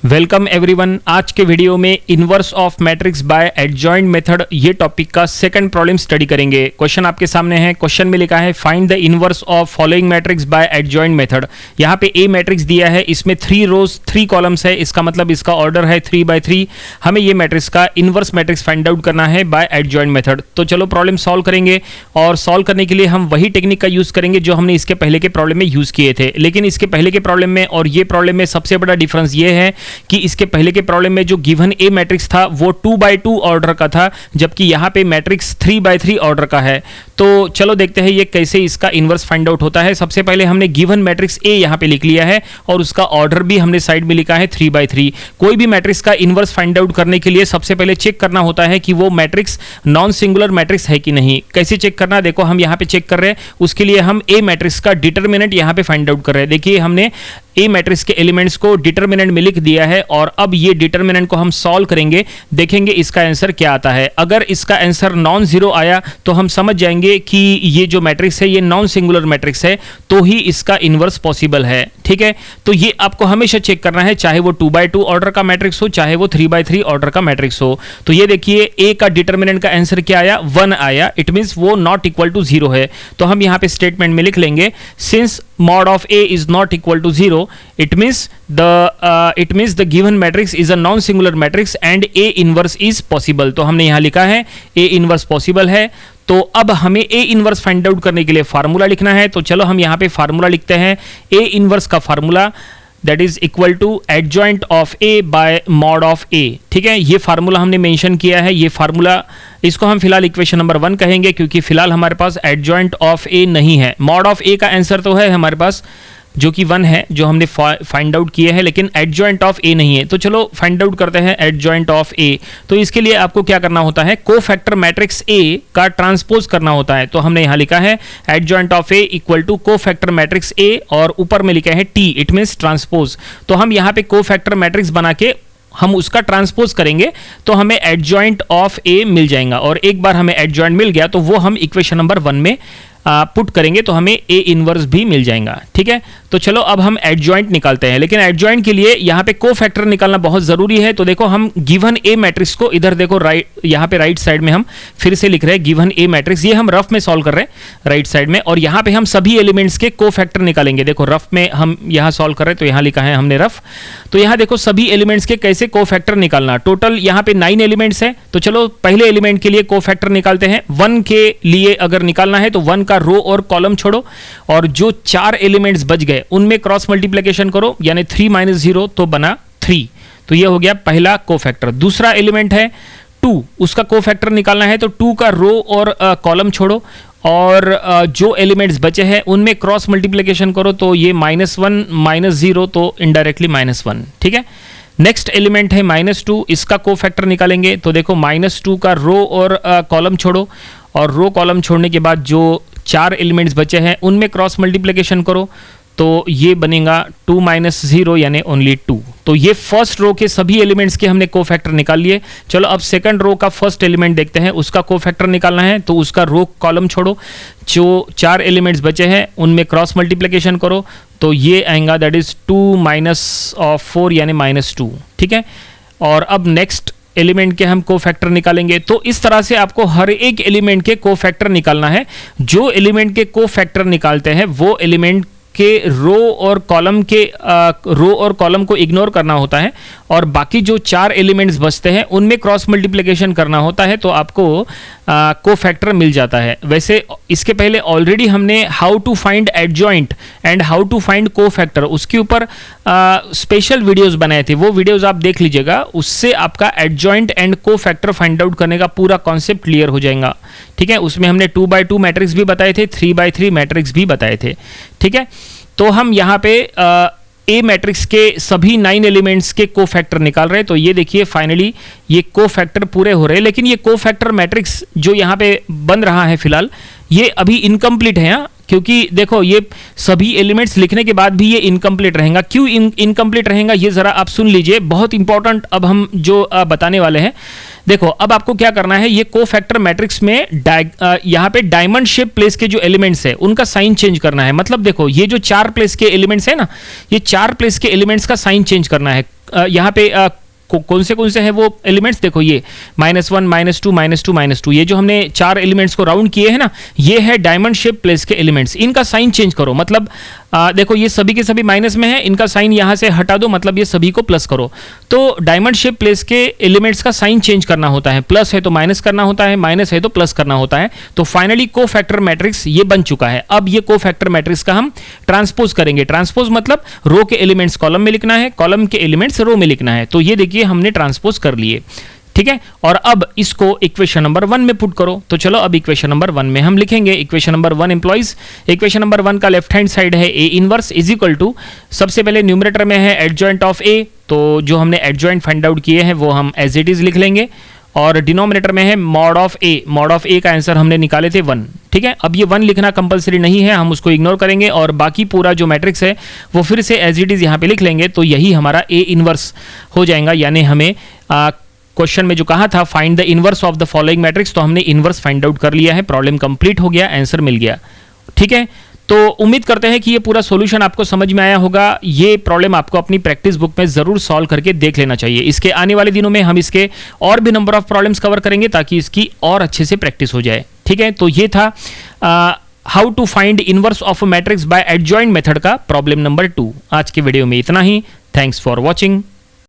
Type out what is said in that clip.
Welcome everyone. आज के video में inverse of matrix by adjoint method ये टॉपिक का सेकंड प्रॉब्लम स्टडी करेंगे। क्वेश्चन आपके सामने है। क्वेश्चन में लिखा है find the inverse of following matrix by adjoint method. यहाँ पे ए मैट्रिक्स दिया है, इसमें 3 रोज 3 कॉलम्स है, इसका मतलब इसका ऑर्डर है 3/3। हमें ये मैट्रिक्स का इनवर्स मैट्रिक्स फाइंड आउट करना है बाय एडजॉइंट मेथड। तो चलो प्रॉब्लम सॉल्व करेंगे, और सॉल्व करने के लिए हम वही टेक्निक का यूज करेंगे जो हमने इसके पहले के प्रॉब्लम में यूज किए थे। लेकिन इसके पहले के प्रॉब्लम में और ये प्रॉब्लम में सबसे बड़ा डिफरेंस ये है कि इसके पहले के प्रॉब्लम में जो गिवन ए मैट्रिक्स था वो 2/2 ऑर्डर का था, जबकि यहां पे मैट्रिक्स 3/3 ऑर्डर का है। तो चलो देखते हैं ये कैसे इसका इनवर्स फाइंड आउट होता है। सबसे पहले हमने गिवन मैट्रिक्स ए यहां पे लिख लिया है और उसका ऑर्डर भी हमने साइड में लिखा है 3/3। कोई भी मैट्रिक्स का इनवर्स फाइंड आउट करने के लिए सबसे पहले चेक करना होता है कि वो मैट्रिक्स नॉन सिंगुलर मैट्रिक्स है कि नहीं। कैसे चेक करना, देखो हम यहां पे चेक कर रहे हैं, उसके लिए हम ए मैट्रिक्स का डिटरमिनेंट यहां पे फाइंड आउट कर रहे हैं। देखिए हमने ए मैट्रिक्स के एलिमेंट्स को डिटरमिनेंट में लिख दिया है और अब ये डिटरमिनेंट को हम सॉल्व करेंगे, देखेंगे इसका आंसर क्या आता है। अगर इसका आंसर नॉन जीरो आया तो हम समझ जाएंगे कि ये जो मैट्रिक्स है ये नॉन सिंगुलर मैट्रिक्स है, तो ही इसका इनवर्स पॉसिबल है। ठीक है, तो ये आपको हमेशा चेक करना है, चाहे वो 2/2 ऑर्डर का मैट्रिक्स हो, चाहे वो 3/3 ऑर्डर का मैट्रिक्स हो। तो ये देखिए ए का डिटरमिनेंट का आंसर क्या आया, 1 आया। इट मींस वो नॉट इक्वल टू 0 है। तो हम यहां पे स्टेटमेंट में लिख लेंगे since mod of a is not equal to 0, it means the given matrix is a non-singular matrix and a inverse is possible। तो हमने यहां लिखा है a inverse possible है। तो अब हमें a इनवर्स फाइंड आउट करने के लिए फार्मूला लिखना है। तो चलो हम यहां पे फार्मूला लिखते हैं। a इनवर्स का formula that is equal to adjoint of A by mod of A. ठीक है, ये फार्मूला हमने मेंशन किया है। ये फार्मूला, इसको हम फिलहाल इक्वेशन नंबर 1 कहेंगे, क्योंकि फिलहाल हमारे पास एडजॉइंट ऑफ ए नहीं है। मॉड ऑफ ए का आंसर तो है हमारे पास, जो कि 1 है, जो हमने फाइंड आउट किए हैं, लेकिन एडजॉइंट ऑफ ए नहीं है। तो चलो फाइंड आउट करते हैं एडजॉइंट ऑफ ए। तो इसके लिए आपको क्या करना होता है, कोफैक्टर मैट्रिक्स ए का ट्रांसपोज करना होता है। तो हमने यहां लिखा है adjoint of A equal to cofactor matrix A, और ऊपर में लिखा है टी, इट मींस ट्रांसपोज। तो हम यहां पे कोफैक्टर मैट्रिक्स बना के हम उसका ट्रांसपोज करेंगे तो हमें एडजॉइंट ऑफ ए मिल जाएगा। और एक बार हमें एडजॉइंट मिल गया तो वो हम इक्वेशन नंबर 1 में पुट करेंगे तो हमें ए इनवर्स भी मिल जाएगा। ठीक है, तो चलो अब हम एडजॉइंट निकालते हैं, लेकिन एडजॉइंट के लिए यहाँ पे कोफैक्टर निकालना बहुत जरूरी है। तो देखो हम गिवन ए मैट्रिक्स को इधर देखो, राइट, यहाँ पे राइट साइड में हम फिर से लिख रहे हैं गिवन ए मैट्रिक्स। ये हम रफ में सॉल्व कर रहे हैं राइट साइड में, और यहाँ पे हम सभी एलिमेंट्स के कोफैक्टर निकालेंगे। देखो रफ में हम यहाँ सॉल्व कर रहे हैं, तो यहाँ लिखा है हमने रफ। तो यहाँ देखो सभी एलिमेंट्स के कैसे कोफैक्टर निकालना। टोटल यहाँ पे 9 एलिमेंट्स है। तो चलो पहले एलिमेंट के लिए कोफैक्टर निकालते हैं। 1 के लिए अगर निकालना है तो 1 का रो और कॉलम छोड़ो, और जो 4 एलिमेंट्स बच गए उनमें क्रॉस मल्टीप्लिकेशन करो, यानी 3 - 0 तो बना 3। तो ये हो गया पहला कोफैक्टर। दूसरा एलिमेंट है 2, उसका कोफैक्टर निकालना है तो 2 का रो और कॉलम छोड़ो, और जो एलिमेंट्स बचे हैं उनमें क्रॉस मल्टीप्लिकेशन करो, तो ये -1 - 0 तो इनडायरेक्टली -1। ठीक है, नेक्स्ट एलिमेंट है -2, इसका कोफैक्टर निकालेंगे। तो देखो -2 का रो और कॉलम छोड़ो, और रो कॉलम छोड़ने के बाद जो 4 एलिमेंट्स बचे हैं उनमें क्रॉस मल्टीप्लिकेशन करो, तो ये बनेगा 2 - 0 यानी ओनली 2। तो ये फर्स्ट रो के सभी एलिमेंट्स के हमने कोफैक्टर निकाल लिए। चलो अब सेकंड रो का फर्स्ट एलिमेंट देखते हैं, उसका कोफैक्टर निकालना है। तो उसका रो कॉलम छोड़ो, जो 4 एलिमेंट्स बचे हैं उनमें क्रॉस मल्टीप्लिकेशन करो, तो ये आएगा दैट इज 2 - 4 यानी -2। ठीक है, और अब नेक्स्ट एलिमेंट के हम कोफैक्टर निकालेंगे। तो इस तरह से आपको हर एक एलिमेंट के कोफैक्टर निकालना है। जो एलिमेंट के कोफैक्टर निकालते हैं वो एलिमेंट के रो और कॉलम को इग्नोर करना होता है, और बाकी जो 4 एलिमेंट्स बचते हैं उनमें क्रॉस मल्टीप्लिकेशन करना होता है, तो आपको कोफैक्टर मिल जाता है। वैसे इसके पहले ऑलरेडी हमने how to find adjoint and how to find cofactor, उसके ऊपर स्पेशल वीडियोस बनाए थे, वो वीडियोस आप देख लीजिएगा। उससे आपका adjoint and cofactor find out करने का पूरा कॉन्सेप्ट क्लियर हो जाएगा। ठीक है, उसमें हमने 2/2 मैट्रिक्स भी बताए थे, 3/3 मैट्रिक्स भी बताए थे। ठीक है, तो हम यहाँ पे ए मैट्रिक्स के सभी 9 एलिमेंट्स के कोफैक्टर निकाल रहे हैं। तो ये देखिए फाइनली ये कोफैक्टर पूरे हो रहे हैं, लेकिन ये कोफैक्टर मैट्रिक्स जो यहाँ पे बन रहा है फिलहाल ये अभी इनकम्प्लीट है, क्योंकि देखो ये सभी एलिमेंट्स लिखने के बाद भी ये इनकम्प्लीट रहेगा। क्यों इनकम्प्लीट रहेगा ये जरा आप सुन लीजिए, बहुत इंपॉर्टेंट अब हम जो बताने वाले हैं। देखो अब आपको क्या करना है, ये कोफैक्टर मैट्रिक्स में यहाँ पे डायमंड शेप प्लेस के जो एलिमेंट्स है उनका साइन चेंज करना है। मतलब देखो ये जो 4 प्लेस के एलिमेंट्स है ना, ये 4 प्लेस के एलिमेंट्स का साइन चेंज करना है। यहाँ पे कौन से है वो एलिमेंट्स, देखो ये -1 -2 -2 -2, ये जो हमने 4 एलिमेंट्स को राउंड किए हैं ना, ये है डायमंड शेप प्लेस के एलिमेंट्स। इनका साइन चेंज करो, मतलब देखो ये सभी के सभी माइनस में है, इनका साइन यहां से हटा दो, मतलब ये सभी को प्लस करो। तो डायमंड शेप प्लेस के एलिमेंट्स का साइन चेंज करना होता है, प्लस है तो माइनस करना होता है, माइनस है तो प्लस करना होता है। तो फाइनली कोफैक्टर मैट्रिक्स ये बन चुका है। अब ये कोफैक्टर मैट्रिक्स का हम ट्रांसपोज करेंगे। ट्रांसपोज मतलब रो के एलिमेंट्स कॉलम में लिखना है, कॉलम के एलिमेंट्स रो में लिखना है। तो ये देखिए हमने ट्रांसपोज कर लिए, ठीक है। और अब इसको इक्वेशन नंबर 1 में पुट करो। तो चलो अब इक्वेशन नंबर 1 में हम लिखेंगे। Equation number 1 implies, equation number 1 का लेफ्ट हैंड साइड है A inverse is equal to, सबसे पहले न्यूमरेटर में है एडजॉइंट ऑफ ए, तो जो हमने एडजॉइंट फाइंड आउट किए हैं वो हम एज इट इज लिख लेंगे। और डिनोमिनेटर में है mod of A, mod of A का आंसर हमने निकाले थे 1, ठीक है। अब ये 1 लिखना कंपलसरी नहीं है, हम उसको इग्नोर करेंगे और बाकी पूरा जो मैट्रिक्स है वो फिर से एज इट इज यहाँ पे लिख लेंगे। तो यही हमारा ए इनवर्स हो जाएगा, यानी हमें क्वेश्चन में जो कहा था find the inverse of the following matrix, तो हमने इनवर्स फाइंड आउट कर लिया है, प्रॉब्लम कंप्लीट हो गया, आंसर मिल गया, ठीक है। तो उम्मीद करते हैं कि ये पूरा सॉल्यूशन आपको समझ में आया होगा। ये प्रॉब्लम आपको अपनी प्रैक्टिस बुक में जरूर सॉल्व करके देख लेना चाहिए। इसके आने वाले दिनों में हम इसके और भी नंबर ऑफ प्रॉब्लम्स कवर करेंगे ताकि इसकी और अच्छे से प्रैक्टिस हो जाए, ठीक है। तो ये था how to find inverse of a matrix by adjoint method का प्रॉब्लम नंबर 2। आज के वीडियो में इतना ही। Thanks for watching.